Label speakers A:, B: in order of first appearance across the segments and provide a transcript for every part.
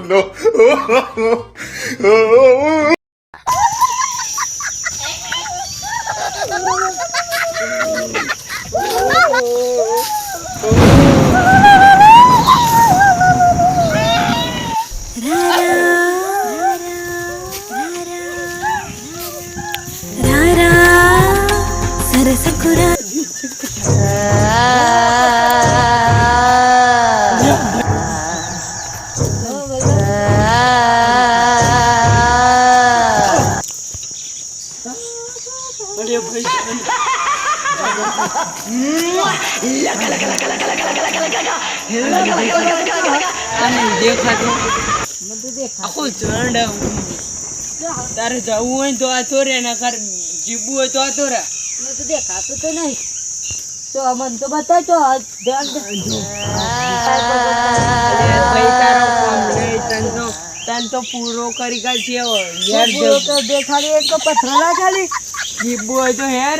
A: no.
B: આખું ઝંડ તારે જવું હોય તો આ તો રે ના કર જીવવું હોય તો આ તો રે
C: તો દેખાતું તો નહીં તો અમન તો બતાવજો
B: તન તો પૂરો કરી કાઢ છે
C: યાર તો દેખાડી એક પથરો ના ખાલી
B: જીવવું હોય તો હેર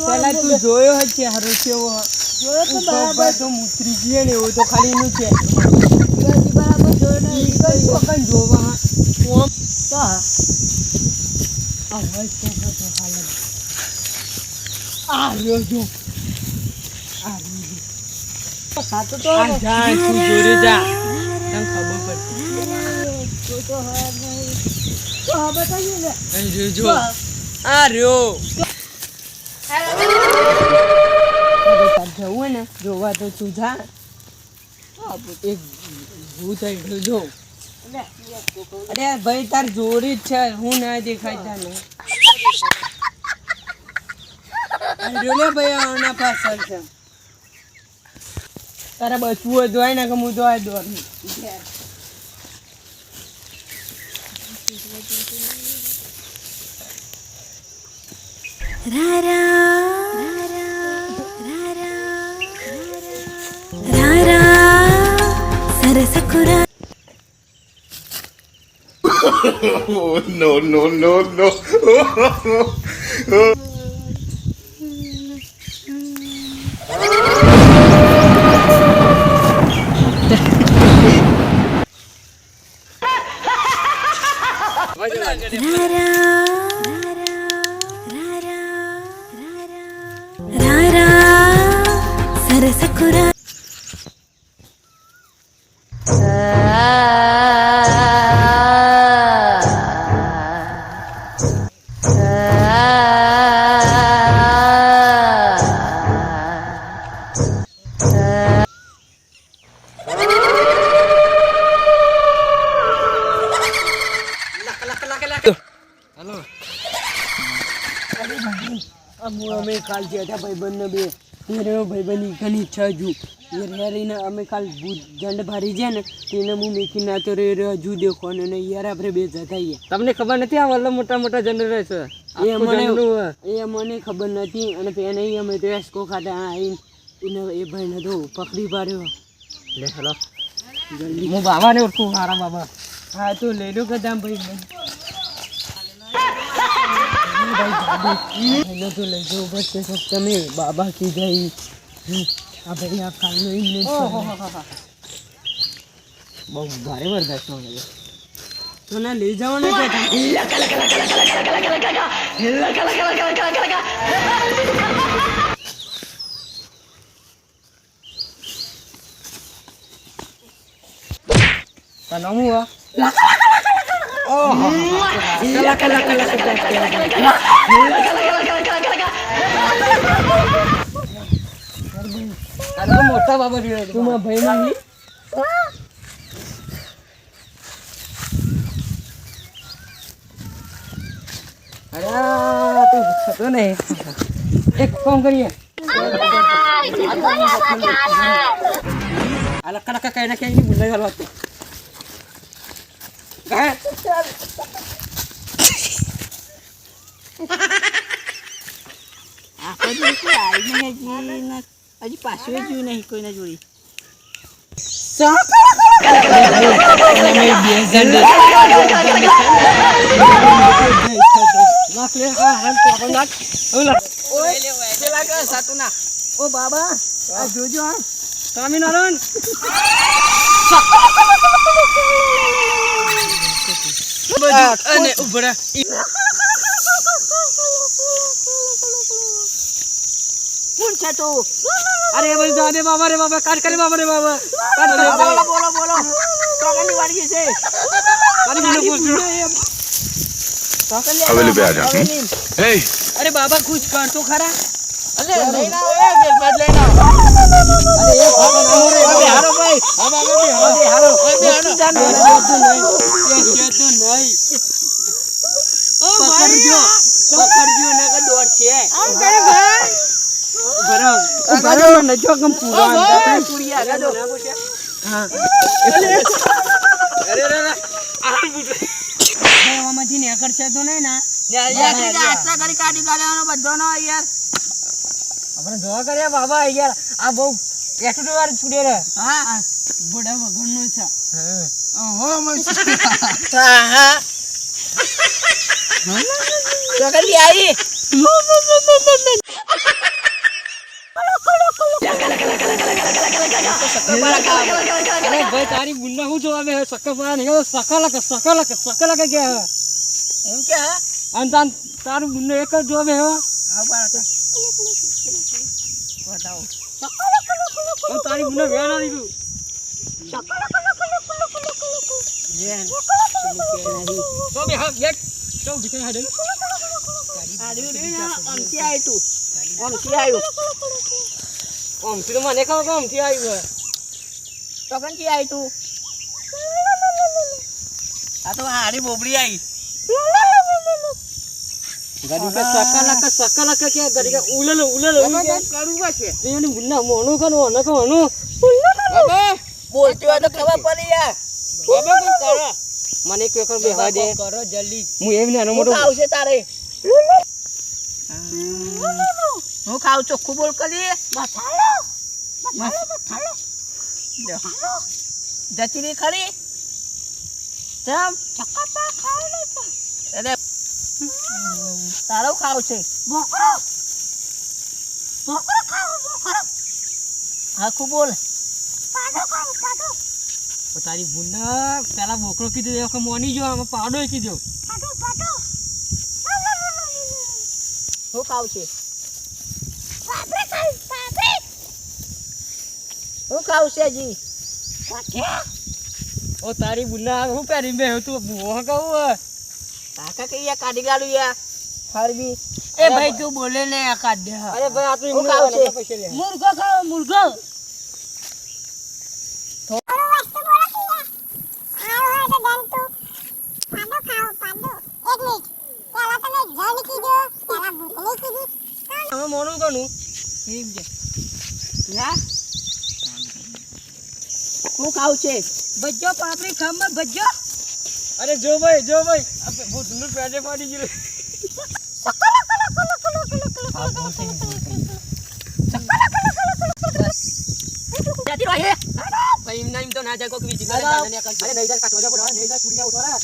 B: પેલા તું જોયો હશે હારો કેવો
C: જોયો તો બરાબર
B: તો મુતરી ગયે ને એવું તો ખાલી નું છે
C: બરાબર જોયો નહીં
B: કઈ જોવા ઓમ
C: તો
B: આ રહ્યો જો
C: ખાતું તો
B: આ જા તું જોરે જા તને ખબર પડશે
C: તો હવે નહીં તો હવે બતાવીએ ને
B: અહીં જો આ રહ્યો જવું ને જોવા તો તું જા એક ભૂત આવ્યો જો અરે ભાઈ તાર જોરી જ છે હું ના દેખાય તને રહ્યો ને ભાઈ આના પાછળ છે તારે બચવું હોય દોય ને કે હું દોય દોર
A: Oh, no, no, no, no.
B: અમે કાલ ગયા ભાઈબંધ ને બે ભાઈબંધ ઘણી ઈચ્છા હજુ રહીને અમે કાલ જંડ ભારી જાય ને તેને હું મેકી ના તો હજુ દેખો ને યાર આપણે બે જતાઈએ તમને ખબર નથી આ વલ્લભ મોટા મોટા જંડ રહે છે એ મને ખબર નથી અને એને અમે તો એસકો ખાતા આવીને એ ભાઈને તો પકડી પાડ્યો લે હેલો જલ્દી હું બાબાને ઓળખું મારા બાબા હા તો લઈ લો કદામ ભાઈ તો લઈ જવું પડશે તમે બાબા કીધા આ ભાઈ આ કાલનો બહુ ભારે વરદાસ્ત તો ના લઈ જવાનું મોટા બાબા તું ભાઈ નહીં અરે તું થતો નહીં એક કામ કરીએ આ લકા કઈ ના કઈ ભૂલાઈ ગયો હતું હજી પાછું જોયું નહીં કોઈને જોઈ
C: ઓ બાબા આ જોજો આ
B: સ્વામિનારાયણ અને ઉભરા
C: કોણ છે તું
B: અરે બોલ દો અરે બાબા રે બાબા કાટ કરે બાબા રે બાબા કાટ કરે
C: બોલો બોલો બોલો ટોકનની વાડી છે
A: हवेली पे आ जा हे
B: અરે બાબા કુછ કર તો ખરા
C: અલે લઈને આવો એ બેટ લઈને આવો અરે એ ભાઈ હારો ભાઈ હા બાબા બે હારો બે હારો જાન
B: નહીં ઓ પકડજો ને કે દોડ છે
C: આમ કરે ભાઈ
B: બરાબર ને જો કમ પૂરા
C: પુડિયા ગાડો
B: હા અરે આ બુજો માંથી ને કરશે તો નહીં ના
C: આટલા કરી કાઢી કાઢવાનો બધો નો યાર
B: આપણે જોવા કર્યા બાબા યાર આ બહુ એટું વાર છૂડે રે
C: હા
B: બોડા વગરનો છે
C: ઓહો હા હા ટોકનની આવી
B: અરે ભાઈ તારી ગુંડા હું જોવા બે સકફા નહીં સકલક ગયા
C: એમ કે હા
B: અને તારું ગુંડો એક જ જોવા બે
C: હા બરાબર બતાવો
B: તારી ગુંડો વેણા દીધું તો બે હા એક તો ભીતર હાડે
C: આમથી આવ્યું તું આમથી આવ્યું
B: ઓમ તું મને કહો કોમ થી આવ્યું
C: ટોકનથી આવ્યું તું આ તો હારી બોબડી આવી
B: ગડી કે સકલક કે ગડી કે ઉલલ
C: કરું છે
B: એની ગુંડા મોનો કનો ઓનો
C: બાબા બોલતી હોય તો ખબર પડી યાર બાબા કોણ કરો
B: મને એક વખત બેહવા દે
C: કરો જલ્દી
B: હું એમ નાનો
C: હું
B: મોટો
C: ખાવ છે તારે હું ખાવ ચોખ્ખું બોલ કરી જતી રહી ખરી ચમ અરે તારો ખાવ છે આખું બોલ
B: તારી ગુંડા પેલા બોકરો કીધું એ વખત મોની જો આમાં પાડો કીધો
C: હું ખાવ છે હું ખાવ છે જી
B: ઓ તારી ગુંડા હું પહેરી બે તું બુઓ કહું
C: કાકા કે યાર કાઢી ગાડું યાર ફરબી એ ભાઈ તું બોલે ને આ કાઢ દે
B: અરે ભાઈ આ તો
C: હું ખાવ છે
B: પૈસા લે
C: મુર્ગો ખાવ મુર્ગો
B: હવે મોનું કનું
C: એમ છે ના હું ખાવ છે ભજ્જો પાપડી ખમર ભજ્જો
B: અરે જો ભાઈ આપણે બહુ ધૂળ પેટે પાડી ગયું
C: જતી રહે
B: ભાઈ એમ ના એમ તો ના જાય કોક બીજી કરે અરે નહીં જાય કાટવા જા નહીં જાય છૂટી જા ઉઠવા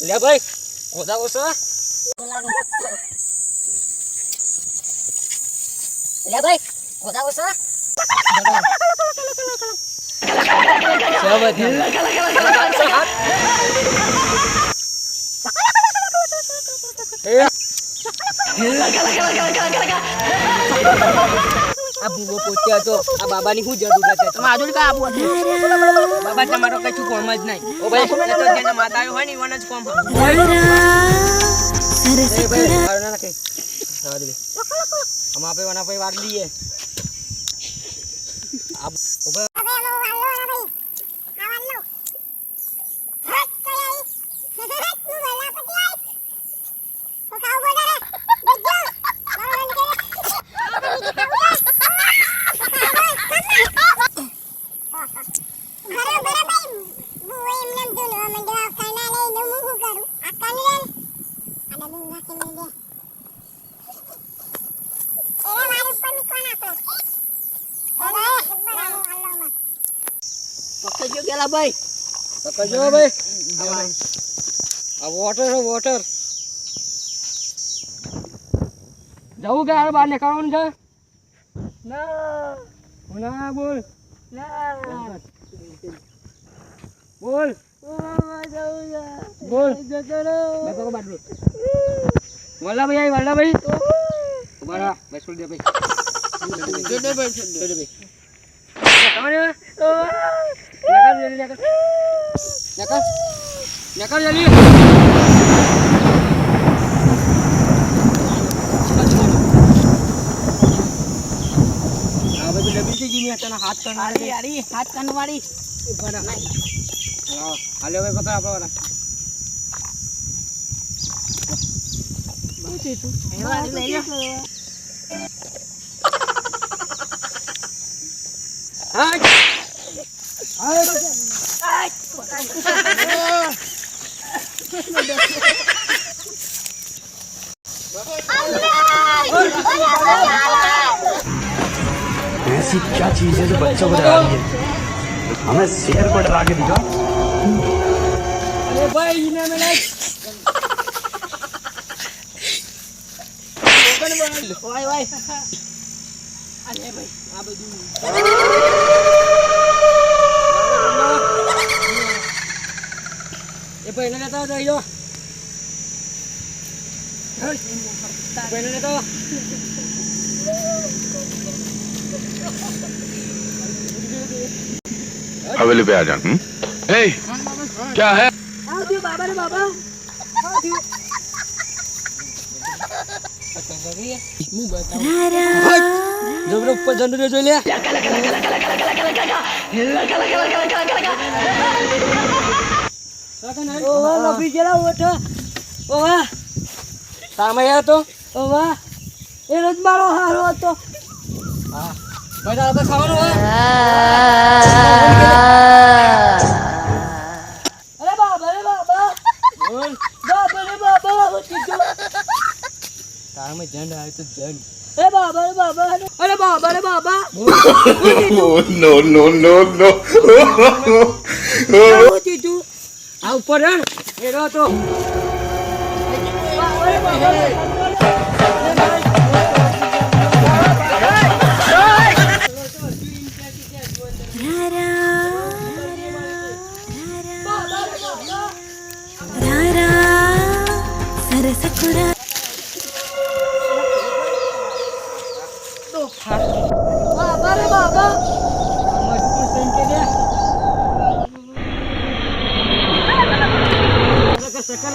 B: લે ભાઈ ઓદા ઓસા
C: લે ભાઈ ઓદા ઓસા
B: આ ભૂવો પોતે હતો આ બાબાની શું જરૂર છે
C: તમે આજુ કા આપો
B: બાબા તમારો કશું કોમ જ નહીં ઓ ભાઈ તો જેના માતા આવ્યો હોય ને ઈવન જ કોમ એ ભાઈ મારો ના નાખે સાવા દે આમ આપે વના ભાઈ વાર લઈએ આ ઉભા
D: બરાબર ભાઈ બુએ એમને
C: પકડજો ગેલા ભાઈ.
B: પકડજો ભાઈ. આ વોટર છે વોટર. જવું કે હાલ બહાર નીકળવાનું છે? ના. ના બોલ. ના. બોલ. બોલ. વલ્લભભાઈ વલ્લભભાઈ. ઉભા બસ છોડી દે ભાઈ. છોડી દે ભાઈ. હાથ
C: કનવાડી.
B: હાલ્યો ભાઈ પકડ આપણા વાળા.
D: ऐसी क्या चीज है जो बच्चों को डरा रही है? हमें शेर को डरा के दिखा.
B: અરે ભાઈ ઈને મે લાગ.
C: ઓય ઓય.
B: અરે ભાઈ આ બધું એ ભાઈ ને લેતા જઈ લો. ભાઈ ને લેતા
A: हवेली पे आ जा हे क्या है
C: આવજો બાબા રે બાબા.
B: જબરો ઉપર જંડો જોઈ લે.
C: ઓવા લપી ગયેલા ઓઠા. ઓવા
B: સામે આવ્યો તો
C: ઓવા એ રોજ મારો હારો હતો.
B: ભાઈ તારે તો ખાવાનું હોય.
C: અરે બાબા રે બાબા.
B: બોલ.
C: બાબા રે બાબા.
B: તારામાં જંડ આવ્યો તો જંડ.
C: અરે બાબા રે બાબા. અરે બાબા રે બાબા.
A: no no no no
C: આવું તીતું.
B: આ ઉપર રણ એ રહ્યો તો.
C: બાબા રે બાબા. બાબા રે બાબા.
B: મજબૂર થઈને કે દે. સકલ